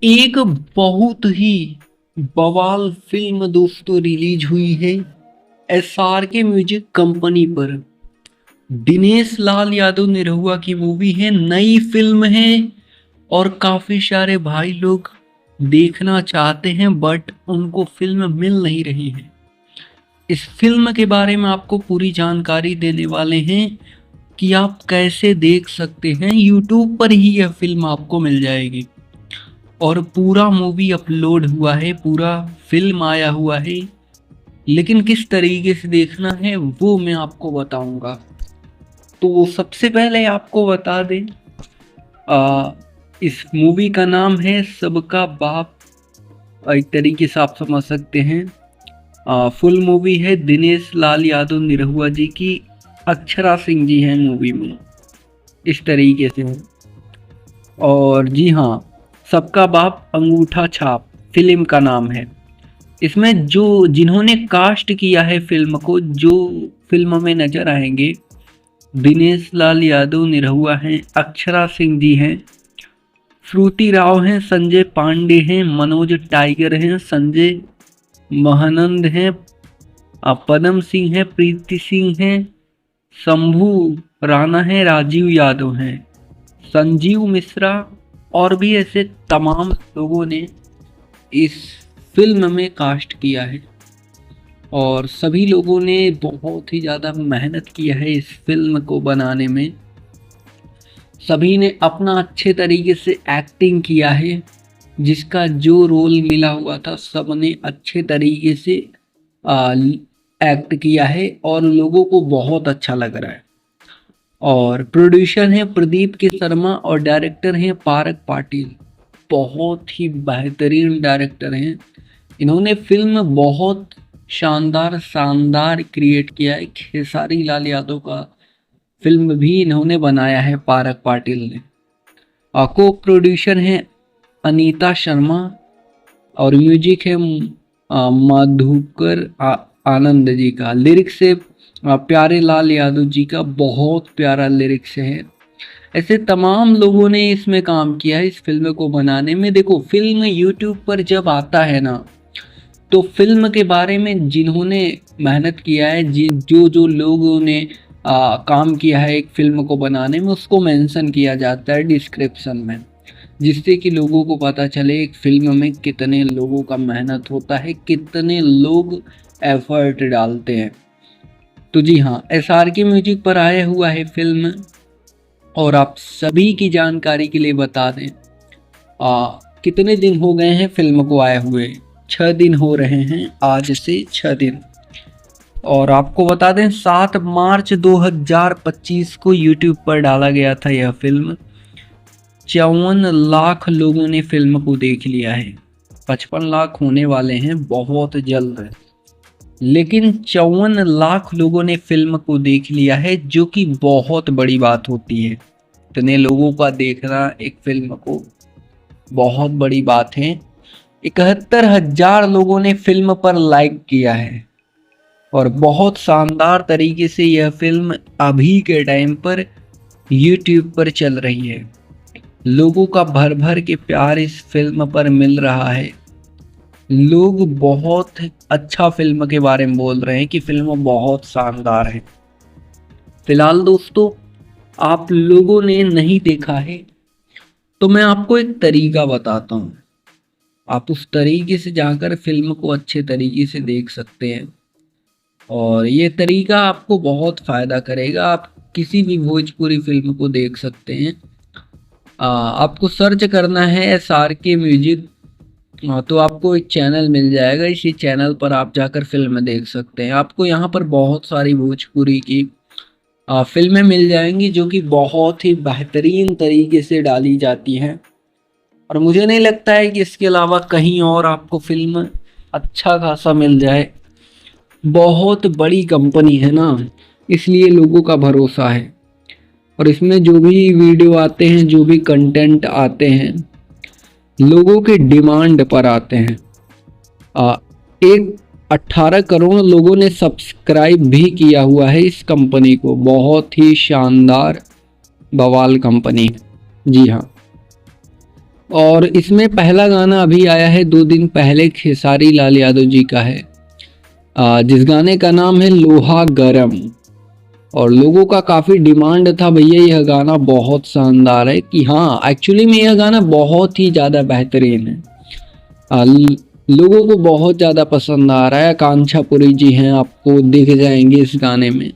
एक बहुत ही बवाल फिल्म दोस्तों रिलीज हुई है एसआरके म्यूजिक कंपनी पर। दिनेश लाल यादव निरहुआ की मूवी है, नई फिल्म है और काफी सारे भाई लोग देखना चाहते हैं बट उनको फिल्म मिल नहीं रही है। इस फिल्म के बारे में आपको पूरी जानकारी देने वाले हैं कि आप कैसे देख सकते हैं। यूट्यूब पर ही यह फिल्म आपको मिल जाएगी और पूरा मूवी अपलोड हुआ है, पूरा फिल्म आया हुआ है, लेकिन किस तरीके से देखना है वो मैं आपको बताऊंगा। तो सबसे पहले आपको बता दें, इस मूवी का नाम है सबका बाप। एक तरीके से आप समझ सकते हैं। फुल मूवी है दिनेश लाल यादव निरहुआ जी की, अक्षरा सिंह जी हैं मूवी में, इस तरीके से है। और जी हाँ, सबका बाप अंगूठा छाप फिल्म का नाम है। इसमें जो जिन्होंने कास्ट किया है फिल्म को, जो फिल्म में नजर आएंगे, दिनेश लाल यादव निरहुआ हैं, अक्षरा सिंह जी हैं, श्रुति राव हैं, संजय पांडे हैं, मनोज टाइगर हैं, संजय महानंद हैं, पदम सिंह हैं, प्रीति सिंह हैं, शंभू राणा हैं, राजीव यादव हैं, संजीव मिश्रा और भी ऐसे तमाम लोगों ने इस फिल्म में कास्ट किया है। और सभी लोगों ने बहुत ही ज़्यादा मेहनत किया है इस फिल्म को बनाने में। सभी ने अपना अच्छे तरीके से एक्टिंग किया है, जिसका जो रोल मिला हुआ था सबने अच्छे तरीके से एक्ट किया है और लोगों को बहुत अच्छा लग रहा है। और प्रोड्यूसर हैं प्रदीप के शर्मा और डायरेक्टर हैं पारक पाटिल। बहुत ही बेहतरीन डायरेक्टर हैं। इन्होंने फिल्म बहुत शानदार क्रिएट किया है। खेसारी लाल यादव का फिल्म भी इन्होंने बनाया है पारक पाटिल ने। को प्रोड्यूसर हैं अनीता शर्मा और म्यूजिक है मधुकर आनंद जी का। लिरिक्स है प्यारे लाल यादव जी का, बहुत प्यारा लिरिक्स है। ऐसे तमाम लोगों ने इसमें काम किया है इस फिल्म को बनाने में। देखो, फिल्म यूट्यूब पर जब आता है ना, तो फिल्म के बारे में जिन्होंने मेहनत किया है, जो जो लोगों ने काम किया है एक फिल्म को बनाने में, उसको मेंशन किया जाता है डिस्क्रिप्शन में, जिससे कि लोगों को पता चले एक फिल्म में कितने लोगों का मेहनत होता है, कितने लोग एफर्ट डालते हैं। तो जी हाँ, एसआरके म्यूजिक पर आया हुआ है फिल्म। और आप सभी की जानकारी के लिए बता दें, कितने दिन हो गए हैं फिल्म को आए हुए? 6 दिन हो रहे हैं, आज से 6 दिन। और आपको बता दें 7 मार्च 2025 को यूट्यूब पर डाला गया था यह फिल्म। 54 लाख लोगों ने फिल्म को देख लिया है। 55 लाख होने वाले हैं बहुत जल्द, लेकिन 54 लाख लोगों ने फिल्म को देख लिया है, जो कि बहुत बड़ी बात होती है। इतने लोगों का देखना एक फिल्म को बहुत बड़ी बात है। 71,000 लोगों ने फिल्म पर लाइक किया है और बहुत शानदार तरीके से यह फिल्म अभी के टाइम पर यूट्यूब पर चल रही है। लोगों का भर भर के प्यार इस फिल्म पर मिल रहा है। लोग बहुत अच्छा फिल्म के बारे में बोल रहे हैं कि फिल्म बहुत शानदार है। फिलहाल दोस्तों, आप लोगों ने नहीं देखा है तो मैं आपको एक तरीका बताता हूँ। आप उस तरीके से जाकर फिल्म को अच्छे तरीके से देख सकते हैं और ये तरीका आपको बहुत फ़ायदा करेगा। आप किसी भी भोजपुरी फिल्म को देख सकते हैं। आपको सर्च करना है एसआरके म्यूजिक, तो आपको एक चैनल मिल जाएगा। इसी चैनल पर आप जाकर फिल्म देख सकते हैं। आपको यहाँ पर बहुत सारी भोजपुरी की फिल्में मिल जाएंगी, जो कि बहुत ही बेहतरीन तरीके से डाली जाती हैं। और मुझे नहीं लगता है कि इसके अलावा कहीं और आपको फिल्म अच्छा खासा मिल जाए। बहुत बड़ी कंपनी है ना, इसलिए लोगों का भरोसा है। और इसमें जो भी वीडियो आते हैं, जो भी कंटेंट आते हैं, लोगों के डिमांड पर आते हैं। एक 18 करोड़ लोगों ने सब्सक्राइब भी किया हुआ है इस कंपनी को। बहुत ही शानदार बवाल कंपनी है। जी हाँ, और इसमें पहला गाना अभी आया है 2 दिन पहले, खेसारी लाल यादव जी का है, जिस गाने का नाम है लोहा गरम। और लोगों का काफ़ी डिमांड था भैया, यह गाना बहुत शानदार है, कि हाँ एक्चुअली में यह गाना बहुत ही ज़्यादा बेहतरीन है। लोगों को बहुत ज़्यादा पसंद आ रहा है। आकांक्षा पुरी जी हैं, आपको दिख जाएंगे इस गाने में।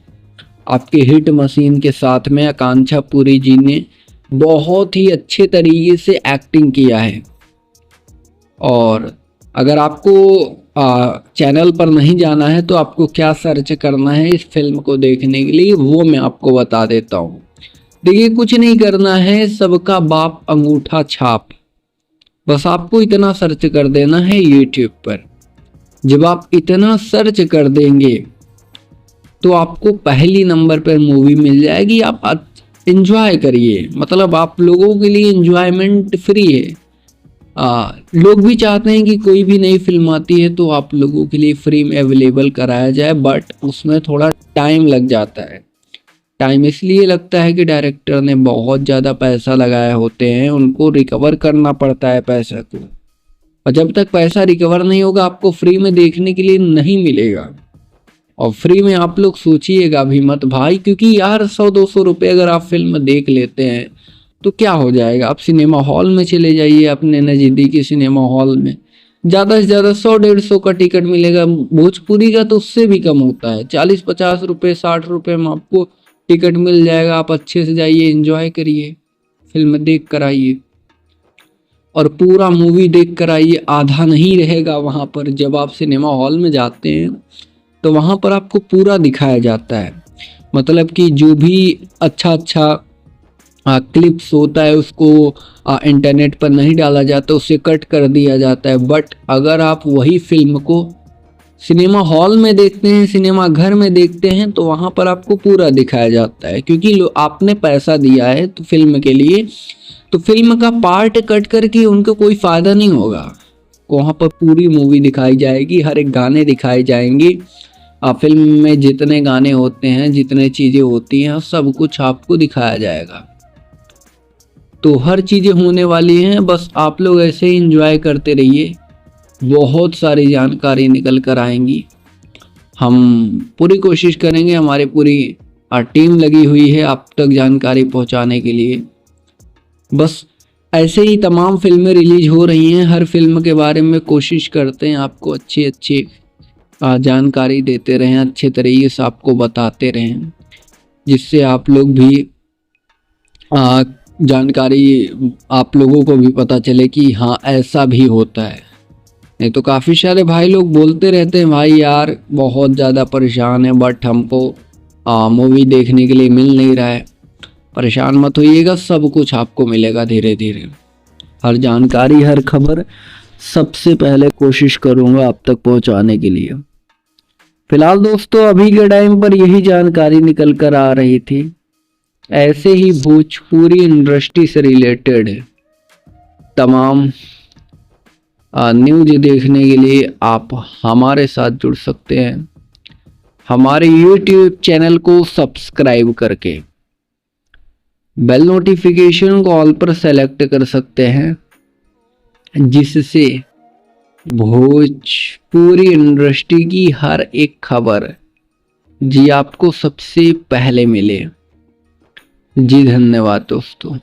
आपके हिट मशीन के साथ में आकांक्षा पुरी जी ने बहुत ही अच्छे तरीके से एक्टिंग किया है। और अगर आपको चैनल पर नहीं जाना है तो आपको क्या सर्च करना है इस फिल्म को देखने के लिए, वो मैं आपको बता देता हूँ। देखिए, कुछ नहीं करना है, सबका बाप अंगूठा छाप, बस आपको इतना सर्च कर देना है यूट्यूब पर। जब आप इतना सर्च कर देंगे तो आपको पहली नंबर पर मूवी मिल जाएगी। आप एंजॉय करिए, मतलब आप लोगों के लिए एंजॉयमेंट फ्री है। लोग भी चाहते हैं कि कोई भी नई फिल्म आती है तो आप लोगों के लिए फ्री में अवेलेबल कराया जाए, बट उसमें थोड़ा टाइम लग जाता है। टाइम इसलिए लगता है कि डायरेक्टर ने बहुत ज़्यादा पैसा लगाए होते हैं, उनको रिकवर करना पड़ता है पैसा को, और जब तक पैसा रिकवर नहीं होगा आपको फ्री में देखने के लिए नहीं मिलेगा। और फ्री में आप लोग सोचिएगा भी मत भाई, क्योंकि यार 100-200 रुपये अगर आप फिल्म देख लेते हैं तो क्या हो जाएगा। आप सिनेमा हॉल में चले जाइए, अपने नज़दीकी सिनेमा हॉल में, ज़्यादा से ज़्यादा 100-150 का टिकट मिलेगा। भोजपुरी का तो उससे भी कम होता है, 40-50 रुपये 60 रुपये में आपको टिकट मिल जाएगा। आप अच्छे से जाइए, एंजॉय करिए, फिल्म देख कर आइए, और पूरा मूवी देख कर आइए। आधा नहीं रहेगा वहाँ पर। जब आप सिनेमा हॉल में जाते हैं तो वहाँ पर आपको पूरा दिखाया जाता है, मतलब कि जो भी अच्छा क्लिप्स होता है उसको इंटरनेट पर नहीं डाला जाता, उसे कट कर दिया जाता है। बट अगर आप वही फिल्म को सिनेमा हॉल में देखते हैं, सिनेमा घर में देखते हैं, तो वहाँ पर आपको पूरा दिखाया जाता है, क्योंकि आपने पैसा दिया है तो फिल्म के लिए, तो फिल्म का पार्ट कट करके उनको कोई फ़ायदा नहीं होगा। वहाँ पर पूरी मूवी दिखाई जाएगी, हर एक गाने दिखाए जाएंगे। फिल्म में जितने गाने होते हैं, जितने चीज़ें होती हैं, सब कुछ आपको दिखाया जाएगा। तो हर चीज़ें होने वाली हैं, बस आप लोग ऐसे ही एंजॉय करते रहिए। बहुत सारी जानकारी निकल कर आएंगी। हम पूरी कोशिश करेंगे, हमारी पूरी टीम लगी हुई है आप तक जानकारी पहुंचाने के लिए। बस ऐसे ही तमाम फिल्में रिलीज हो रही हैं, हर फिल्म के बारे में कोशिश करते हैं आपको अच्छी जानकारी देते रहें, अच्छे तरीके से आपको बताते रहें, जिससे आप लोग भी जानकारी, आप लोगों को भी पता चले कि हाँ ऐसा भी होता है। नहीं तो काफ़ी सारे भाई लोग बोलते रहते हैं भाई यार बहुत ज़्यादा परेशान है, बट हमको मूवी देखने के लिए मिल नहीं रहा है। परेशान मत होइएगा, सब कुछ आपको मिलेगा धीरे धीरे। हर जानकारी, हर खबर सबसे पहले कोशिश करूँगा आप तक पहुँचाने के लिए। फिलहाल दोस्तों अभी के टाइम पर यही जानकारी निकल कर आ रही थी। ऐसे ही भोजपुरी इंडस्ट्री से रिलेटेड तमाम न्यूज देखने के लिए आप हमारे साथ जुड़ सकते हैं, हमारे YouTube चैनल को सब्सक्राइब करके बेल नोटिफिकेशन को ऑल पर सेलेक्ट कर सकते हैं, जिससे भोजपुरी इंडस्ट्री की हर एक खबर जी आपको सबसे पहले मिले। जी धन्यवाद दोस्तों।